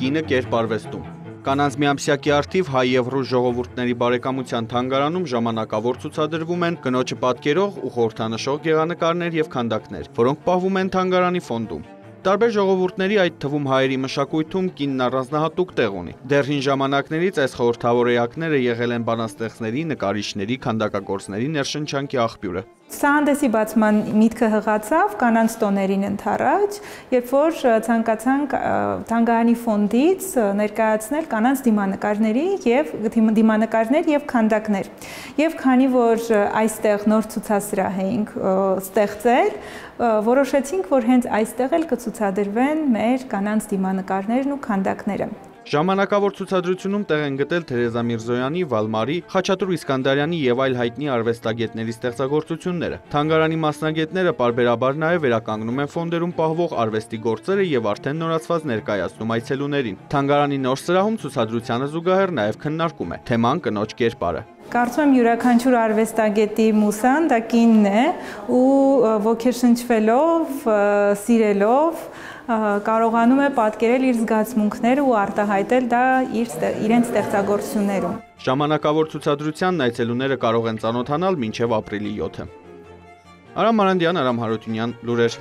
կինը կերպարվեստում։ Կանանց միամսյակի առթիվ հայ եւ ռուս ժողովուրդների բարեկամության թանգարանում ժամանակավոր ցուցադրվում են կնոջը պատկերող ու խորհրդանշող գեղանկարներ եւ քանդակներ, որոնք պահվում են թանգարանի ֆոնդում։ Տարբեր ժողովուրդների, այդ թվում հայերի մշակույթում կինն առանձնահատուկ տեղ ունի։ Դեռ հին ժամանակներից այս խորհրդավոր էակները եղել են բանաստեղծների, նկարիչների, քանդակագործների ներշնչանքի աղբյուրը։ Սա հանդեսի բացման միտքը հղացավ կանանց տոներին ընդառաջ, երբ որ ցանկացանք թանգարանի ֆոնդից ներկայացնել կանանց դիմանկարներ եւ քանդակներ։ Եվ քանի որ այստեղ նոր ցուցասրահ էինք ստեղծել, որոշեցինք, որ հենց այստեղ էլ կցուցադրվեն մեր կանանց դիմանկարներն ու քանդակները։ Ժամանակավոր ցուցադրությունում տեղ են գտել Թերեզա Միրզոյանի, Վալմարի, Խաչատուր Իսկանդարյանի եւ այլ հայտնի արվեստագետների ստեղծագործությունները։ Թանգարանի մասնագետները պարբերաբար նաեւ վերականգնում են ֆոնդերում պահվող արվեստի գործերը եւ արդեն նորացված ներկայացնում այցելուներին։ Թանգարանի նոր սրահում ցուցադրությանը զուգահեռ նաեւ քննարկում է թեման կնոջ կերպարը։ Կարծում եմ յուրաքանչյուր արվեստագետի մուսան դա կինն է ու ոգեշնչվելով, սիրելով կարողանում է պատկերել իր զգացմունքները ու արտահայտել դա իրենց ստեղծագործություններում։ Ժամանակավոր ցուցադրությանն այցելուները կարող են ծանոթանալ մինչև ապրիլի 7-ը։ Արամ Մարանդյան, Արամ Հարությունյան, լուրեր։